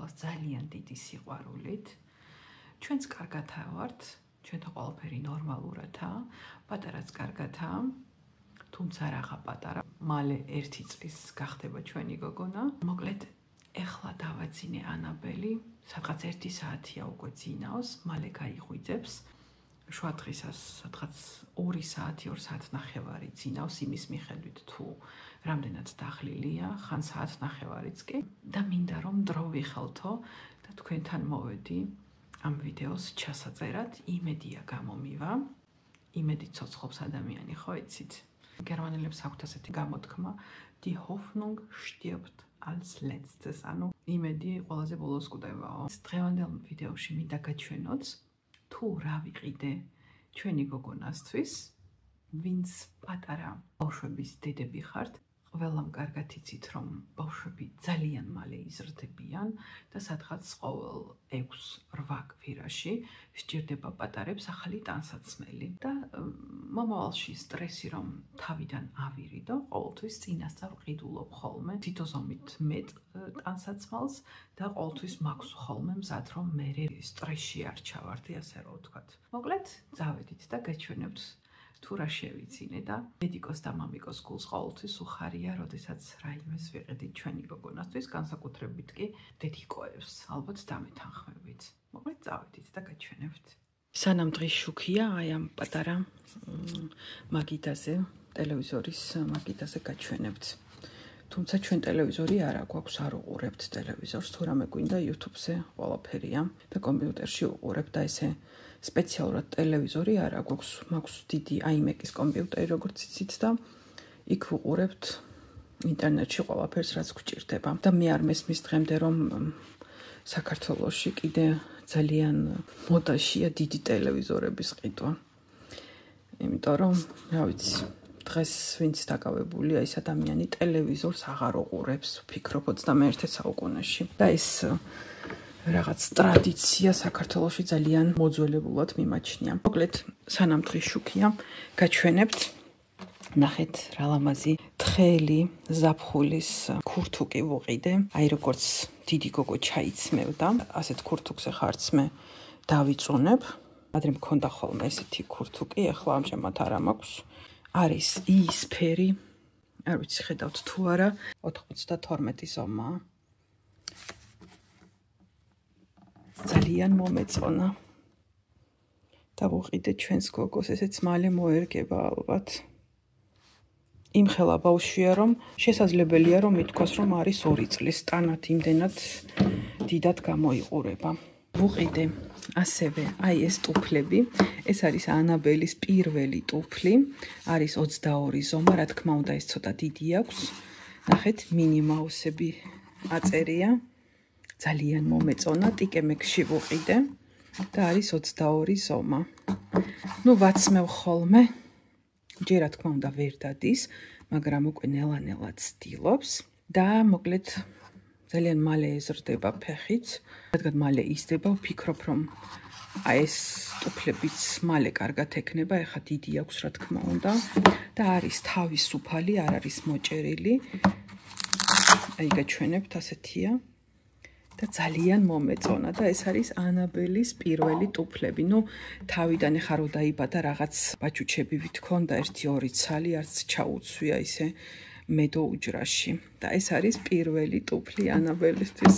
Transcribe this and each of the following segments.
ყველას ძალიან დიდი სიყვარულით. ჩვენც კარგათა ვართ, ჩვენთან ყველაფერი ნორმალურადაა, პატარაც კარგათა, თუმცა რაღა პატარა, მალე 1 წლის გახდება ჩვენი გოგონა. მოკლედ, ეხლა დავაძინე ანაბელი, სადღაც 1 საათია უკვე ძინავს, მალე გაიღვიძებს. შუა დღისას სადღაც 2 საათი, 2 საათნახევარი ძინავს იმის მიხედვით თუ რამდენად დაღლილია, ხან საათნახევარიც კი და მინდა რომ დრო ვიხელთო და თქვენთან მოვედი ამ ვიდეოს ჩასაწერად. იმედია გამომივა. იმედი ცოცხლობს ადამიანი, ხო იცით? გერმანელებს აქვთ ასეთი გამოთქმა, die Hoffnung stirbt als letztes, ანუ იმედი ყველაზე ბოლოს კვდებაო. დღევანდელ ვიდეოში მინდა გაჩვენოთ თუ რა ვიყიდე ჩვენი გოგონასთვის, ვინც პატარა ბავშვების დედები ხართ, ყველამ კარგად იცით, რომ ბავშვები ძალიან მალე იზრდებიან და სადღაც ყოველ 6-8 კვირაში სჭირდება პატარებს ახალი ტანსაცმელი და მომავალში სტრესი რომ თავიდან ავირიდო, ყოველთვის წინასწარ ვყიდულობ ხოლმე თითოზომით მეტ ტანსაცმელს და ყოველთვის მაქვს ხოლმე მზად რომ მე სტრესში არ ჩავარდი, ასე რომ ვთქვათ. მოკლედ, წავედით და გაჩვენებთ თუ რა შევიცინე და მედიკოს და მამიკოს გულს ყოველთვის უხარია, როდესაც რაიმეს ვიყიდით ჩვენი გოგონასთვის, განსაკუთრებით კი დედიკოებს, ალბათ დამეთანხმებით. მოკლედ, წავედით და გაჩვენებთ. სანამ დღის შუქია, აი ამ პატარა მაგიდაზე, ტელევიზორის მაგიდაზე გაჩვენებთ. თუმცა ჩვენ ტელევიზორი არ აქვს, არ უყურებთ ტელევიზორს, თუ რამე გვინდა YouTube-ზე ყველაფერია და კომპიუტერში უყურებთ და ესე სპეციალურად ტელევიზორი არ აქვს, მაქვს დიდი iMac-ის კომპიუტერი, როგორც იცით და იქ ვუყურებთ ინტერნეტში ყველაფერს, რაც გვჭირდება. და მე არ მესმის დღემდე, რომ საქართველოში კიდე ძალიან მოდაშია დიდი ტელევიზორების ყიდვა. იმიტომ რომ, რა ვიცი, დღეს ვინც დაკავებულია ის ადამიანი ტელევიზორს აღარ უყურებს, ვფიქრობ 21 საუკუნეში. და ეს რაღაც ტრადიცია საქართველოში ძალიან მოძველებულად მიმაჩნია. მოკლედ, სანამ დღის შუქია, გაჩვენებთ, ნახეთ რა ლამაზი თხელი ზაფხულის ქურთუკი ვუყიდე. აი როგორც დიდი გოგო ჩაიცმევდა, ასეთ ქურთუკზე ხარც მე დავიწუნებ. ადრე მქონდა ხოლმე ესეთი ქურთუკი, ახლა ამჟამად არ მაქვს. არის იისფერი, არ ვიცი ხედავთ თუ არა, 92 ზომაა. ძალიან მომეწონა. და ვუყიდე ჩვენს გოგოს, ესეც მალე მოერგება ალბათ. იმხელა ბავშვია, რომ შესაძლებელია, რომ ითქვას, რომ არის 2 წლის ტანად, იმდენად დიდად გამოიყურება. ვუყიდე ასევე აი ეს ტუფლები, ეს არის ანაბელის პირველი ტუფლი, არის 22 ზომა, რა თქმა უნდა ეს ცოტა დიდი აქვს. ნახეთ, მინი მაუსები აწერია. ძალიან მომეწონა, ტიკემექსში ვუყიდე და არის 22 ზომა. ნუ ვაცმევ ხოლმე, ჯერ რა თქმა უნდა ვერ დადის, მაგრამ უკვე ნელა-ნელა ცდილობს და მოკლედ ძალიან მალე ეზრდება ფეხიც, რადგან მალე იზრდება, ვფიქრობ რომ აი ეს ტუფლებიც მალე კარგად ექნება, ეხა დიდი აქვს რა თქმა უნდა და არის თავისუფალი, არ არის მოჭერილი. აი გაჩვენებთ, ასეთია. და ძალიან მომეწონა და ეს არის ანაბელის პირველი ტუფლები. ნუ თავიდან ეხა რო დაიბადა რაღაც ბაჩუჩები ვითქონდა 1-2 ცალი, არც ჩაუცვია ისე მედო უჯრაში. და ეს არის პირველი ტუფლი ანაბელისთვის,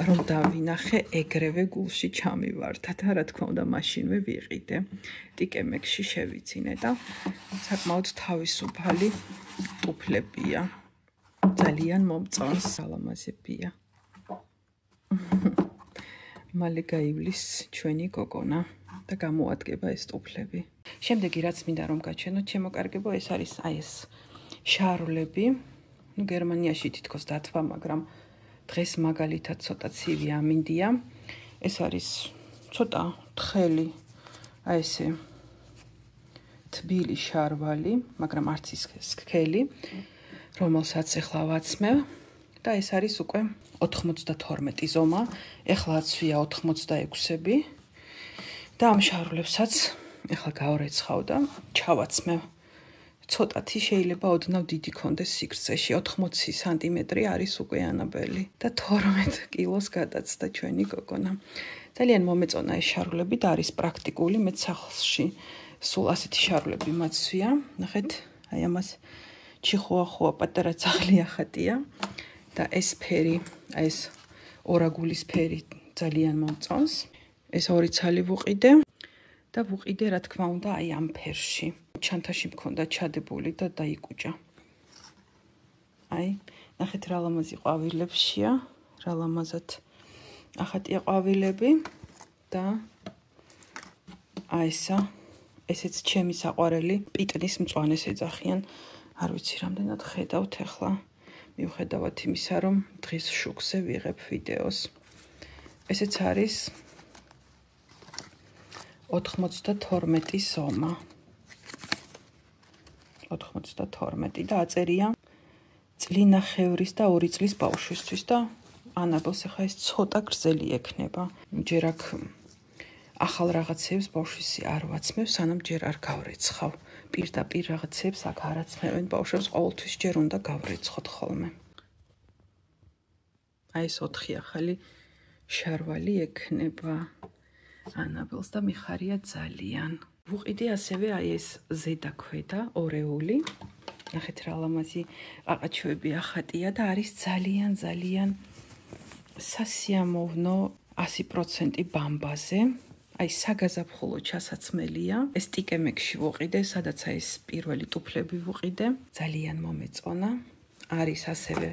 რომ დავინახე, ეგრევე გულში ჩამივარდა და რა თქმა უნდა მაშინვე ვიყიდე. ტიკემექსში შევიცინე და საკმაოდ თავისუფალი ტუფლებია. ძალიან მომწონს, ალამაზებია. მალე გაივლის ჩვენი გოგონა და გამოადგება ეს ტუფლები. შემდეგი რაც მინდა რომ გაჩვენოთ, შემოკარგებო, ეს არის აი ეს შარვლები. ნუ გერმანიაში თითქოს დათვა, მაგრამ დღეს მაგალითად ცოტა ცივი ამინდია. ეს არის ცოტა თხელი, აი ესე თბილი შარვალი, მაგრამ არც ის სქელი, რომელსაც ეხლა ვაცმევ და ეს არის უკვე 92 ზომა, ეხლაც ვია 86-ები და ამ შარვლებსაც ეხლა გავრეცხავ და ჩავაცმევ ცოტათი შეიძლება ოდნავ დიდი კონდეს სიგრძეში 80 სანტიმეტრი არის უკვე ანაბელი და 12 კილოს გადაცდა ჩვენი გოგონა. ძალიან მომეწონა ეს შარვლები და არის პრაქტიკული, მეც სახლში სულ ასეთი შარვლები მაცვია. ნახეთ, აი ამას ჩიხუახუა პატარა ძაღლი ახატია და ეს ფერი, აი ეს ორაგულის ფერი ძალიან მომწონს. ეს ორი ცალი ვუყიდე და ვუყიდე რა თქმა უნდა აი ამ ფერში. ჩანთაში მქონდა ჩადებული და დაიკუჭა. აი, ნახეთ რა ლამაზი ყვავილებშია, რა ლამაზად ახატია ყვავილები და აი ესეც ჩემი საყვარელი პიტნის მწვანეს ეძახიან. არ ვიცი რამდენად ხედავთ ახლა, მიუხედავად იმისა, რომ დღის შუქზე ვიღებ ვიდეოს. ესეც არის 92 ზომა. 92 და აწერია წლინახევრის და 2 წლის ბავშვისთვის და ანაბელს ახლა ეს ცოტა გრძელი ექნება. ჯერ აქ ახალ რაღაცებს ბავშვისი არ ვაცმევ, სანამ ჯერ არ გავრეცხავ. პირდაპირ რაღაცებს აქ არაცმევენ ბავშვებს, ყოველთვის ჯერ უნდა გავრეცხოთ ხოლმე. აი ეს 4 ახალი შარვალი ექნება ანაბელს და მიხარია ძალიან. ვუყიდე ასევე აი ეს ზედა ქვედა ორეული. ნახეთ რა ლამაზი ყაყაჩოები ახატია და არის ძალიან სასიამოვნო 100% ბამბაზე. აი საგაზაფხულო ჩასაცმელია. ეს ტიკემექსში ვუყიდე, სადაც აი ეს პირველი ტუფლები ვუყიდე. ძალიან მომეწონა. არის ასევე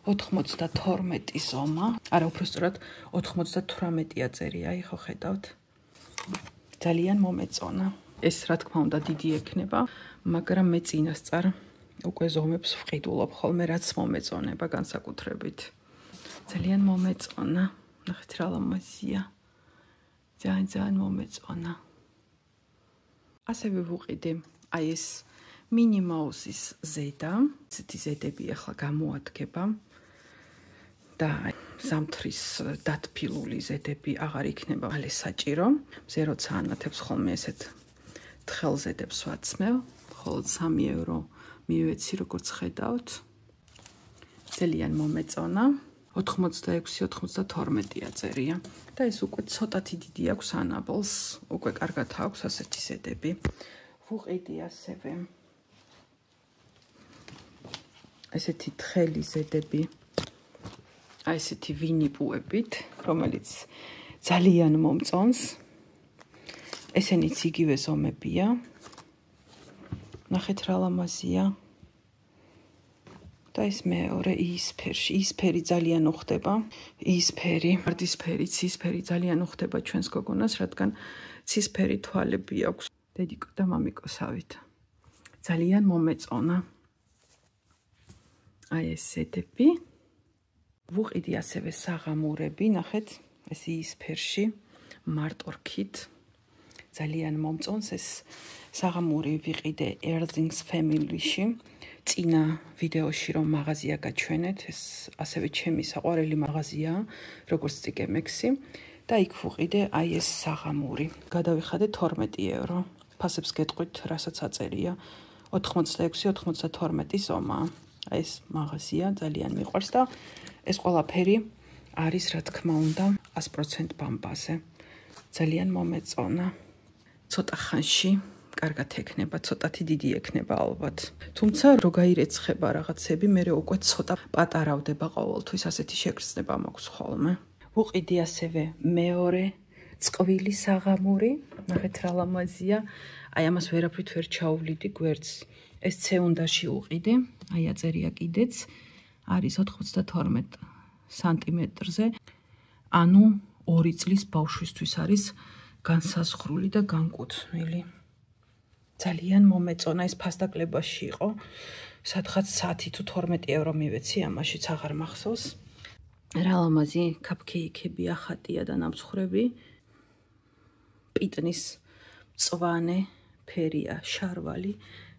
92 ზომა. არა, უბრალოდ 98 აწერია, ხო ხედავთ? ძალიან მომეწონა. ეს რა თქმა უნდა დიდი ექნება, მაგრამ მე წინასწარ უკვე ზომებს ვყიდულობ ხოლმე, რაც მომეწონება განსაკუთრებით. ძალიან მომეწონა. ნახეთ რა ლამაზია. ძალიან მომეწონა. ასევე ვუყიდე აი ეს მინი მაუსის ზედა. ესეთი ზედები ახლა გამოადგება. და ზამთრის დათბილული ზედები აღარ იქნება მალე საჭირო. მზე როცა ანათებს ხოლმე ესეთ თხელ ზედებს ვაცმევ, მხოლოდ 3 евро მივეცი როგორც ხედავთ. ძალიან მომეწონა. 86-92 აწერია და ეს უკვე ცოტათი დიდი აქვს ანაბელს, უკვე კარგად აქვს ასეთი ზედები. ვუყიდი ასევე ესეთი თხელი ზედები. აი ესეთი ვინიპუებით, რომელიც ძალიან მომწონს. ესენიც იგივე ზომებია. ნახეთ რა ლამაზია. და ეს მეორე იისფერი ძალიან უხდება. იისფერი, ვარდისფერი, ცისფერი ძალიან უხდება ჩვენს გოგონას, რადგან ცისფერი თვალები აქვს დედიკო და მამიკოსავით. ძალიან მომეწონა. აი ეს ზედები. ვუყიდი ასევე საღამურები, ნახეთ, ეს იისფერში, მარტორქით. ძალიან მომწონს ეს საღამური ვიყიდე Earthlings Family-ში. წინა ვიდეოში რომ მაღაზია გაჩვენეთ, ეს ასევე ჩემი საყვარელი მაღაზიაა, როგორც ტიკემექსი და იქ ვუყიდე აი ეს საღამური. გადავიხადე 12 евро. ფასებს გეტყვით, რასაც აწერია. 86-92 ზომა. აი ეს მაღაზია ძალიან მიყვარს და ეს ყველაფერი არის რა თქმა უნდა 100% ბამბაზე. ძალიან მომეწონა. ცოტა ხანში კარგად ექნება, ცოტათი დიდი ექნება ალბათ. თუმცა რო გაირეცხება რაღაცები, მე უკვე ცოტა პატარავდება ყოველთვის, ასეთი შეგრძნება მაქვს ხოლმე. ვუყიდი ასევე მეორე წყვილი საღამური. ნახეთ რა ლამაზია. აი ამას ვერაფრით ვერ ჩაუვლიდი გვერდს. ეს ცეუნდაში ვუყიდი. აი აწერია კიდეც. არის 92 სანტიმეტრზე. ანუ 2 წლის ბავშვისთვის არის განსაზღვრული და განკუთვნილი. ძალიან მომეწონა, ეს ფასდაკლებაში იყო. სადღაც 10 თუ 12 евро მივეცი, ამაშიც აღარ მახსოვს. რა ლამაზი კაპკეიქები ახატია და ნამცხრები. პიტნის მწვანე ფერია შარვალი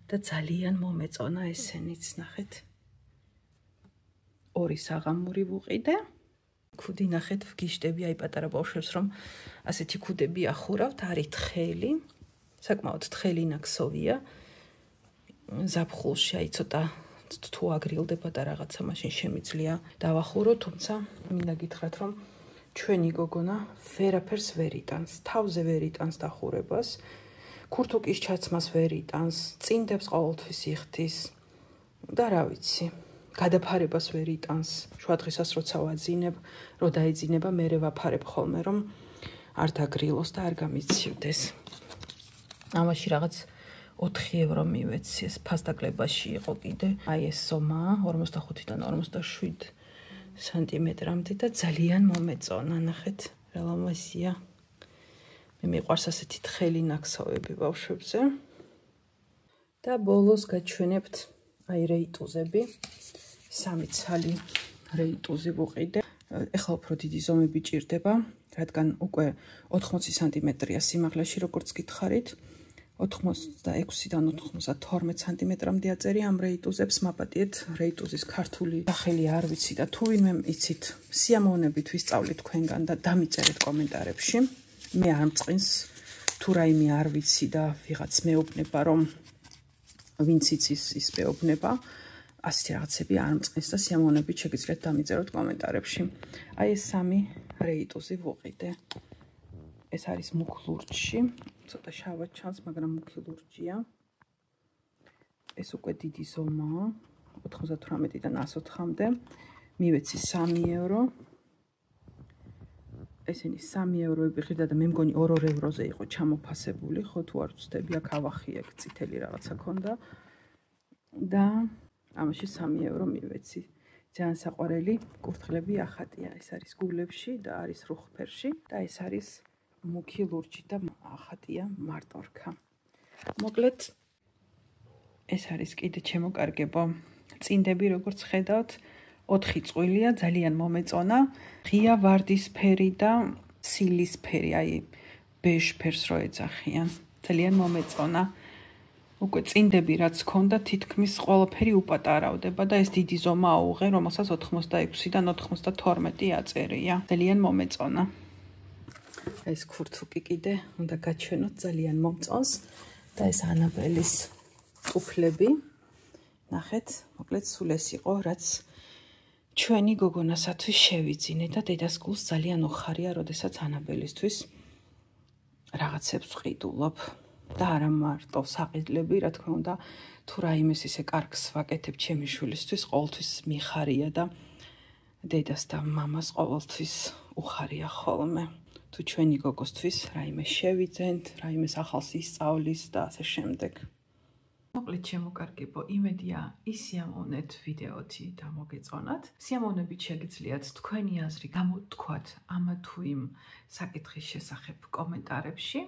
და ძალიან მომეწონა ესენიც, ნახეთ. ორი საღამური ვუყიდე. ქუდი ნახეთ, ვგიშტები აი პატარა ბავშვებს რომ ასეთი ქუდები ახურავთ, არის თხელი. საკმაოდ თხელი ნაკსოვია. ზაფხულში აი ცოტა თუ აგრილდება და რაღაცა მაშინ შემიძლია დავახურო, თუმცა მინდა გითხრათ, რომ ჩვენი გოგონა ვერაფერს ვერ იტანს, თავზე ვერ იტანს დახურებას, ქურთუკის ჩაცმას ვერ იტანს, წინდებს ყოველთვის იხდის და რა ვიცი, გადაფარებას ვერ იტანს, შუადღისას როცა ვაძინებ, რო დაეძინება, მერე ვაფარებ ხოლმე, რომ არ დაგრილოს და არ გამიცივდეს. ამაში რაღაც 4 ევრო მივეცი, ეს ფასდაკლებაში იყო კიდე. აი ეს ზომა 45-დან 47 სანტიმეტრამდე და ძალიან მომეწონა, ნახეთ, რა ლამაზია. მე მიყვარს ასეთი თხელი ნაქსოვები ბავშვებზე. და ბოლოს გაჩვენებთ აი რეიტუზები. 3 ცალი რეიტუზი ვუყიდე. ეხლა უფრო დიდი ზომები ჭირდება, რადგან უკვე 80 სანტიმეტრია სიმაღლეში, როგორც გითხარით. 86-დან 92 სანტიმეტრამდე აწერი ამ რეიტუზებს, მაპატიეთ რეიტუზის ქართული სახელი არ ვიცი და თუ ვინმე იცით, სიამოვნებით ვისწავლით თქვენგან და დამიწერეთ კომენტარებში. მე არ მწყინს თუ რაიმე არ ვიცი და ვიღაც მეუბნება, რომ ვინც იცის ის მეუბნება, ასეთი რაღაცები არ მწყინს და სიამოვნებით შეგიძლიათ დამიწეროთ კომენტარებში. აი ეს 3 რეიტუზი ვუყიდე. ეს არის მუქ ლურჯში, ცოტა შავად ჩანს, მაგრამ მუქი ლურჯია. ეს უკვე დიდი ზომაა, 98-დან 104-მდე. მივეცი 3 ევრო. ესენი 3 ევროები ღირდა და მე მგონი 2 ევროზე იყო ჩამოფასებული, ხო თუ არ ვცდები, აქ ავახიე, წითელი რაღაცა ქონდა. და ამაში 3 ევრო მივეცი. ძალიან საყვარელი კურთხლები ახატია, ეს არის გულებში და არის რუხფერში და ეს არის მუქი ლურჯი და ახატია მარტორქა. მოკლედ ეს არის კიდე ჩემო კარგებო. წინდები როგორც ხედავთ, 4 წყვილია, ძალიან მომეწონა. ღია ვარდისფერი და სილისფერი, აი ბეჟ ფერს რო ეძახიან. ძალიან მომეწონა. უკვე წინდები რაც ქონდა, თითქმის ყველაფერი უპატარავდება და ეს დიდი ზომა აუღე, რომელსაც 86-დან 92 აწერია. ძალიან მომეწონა. ეს ქურთუკი კიდე უნდა გაჩვენოთ, ძალიან მომწონს და ეს ანაბელის ტუფლები. ნახეთ, მოკლედ სულ ეს იყო, რაც ჩვენი გოგონასათვის შევიძინე და დედას გულს ძალიან უხარია, როდესაც ანაბელისთვის რაღაცებს ვყიდულობ. და არა მარტო საყიდლები, რა თქმა უნდა, თუ რაიმეს ისე კარგს ვაკეთებ ჩემი შვილისთვის, ყოველთვის მიხარია და დედას და მამას ყოველთვის უხარია ხოლმე. თუ ჩვენი გოგოსთვის რაიმე შევიძენთ, რაიმეს ახალს ისწავლის და ასე შემდეგ. მოკლედ ჩემო კარგებო, იმედია ისიამოვნეთ ვიდეოთი და მოგეწონათ. სიამოვნებით შეგიძლიათ თქვენი აზრი გამოთქვათ ამ თუ იმ საკითხის შესახებ კომენტარებში.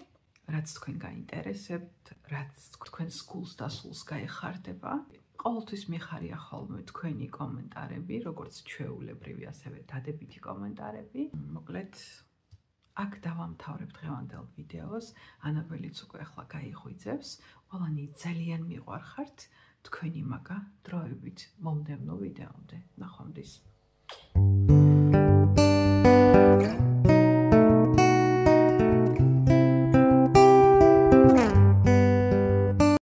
რაც თქვენ გაინტერესებთ, რაც თქვენს გულს და სულს გაეხარდება. ყოველთვის მიხარია ხოლმე თქვენი კომენტარები, როგორც ჩვეულებრივი, ასევე დადებითი კომენტარები. მოკლედ, აქ დავამთავრებ დღევანდელ ვიდეოს. ანაბელიც უკვე ახლა გაიღვიძებს. ყველანი ძალიან მიყვარხართ თქვენი მაგა დროებით მომდევნო ვიდეომდე. ნახვამდის.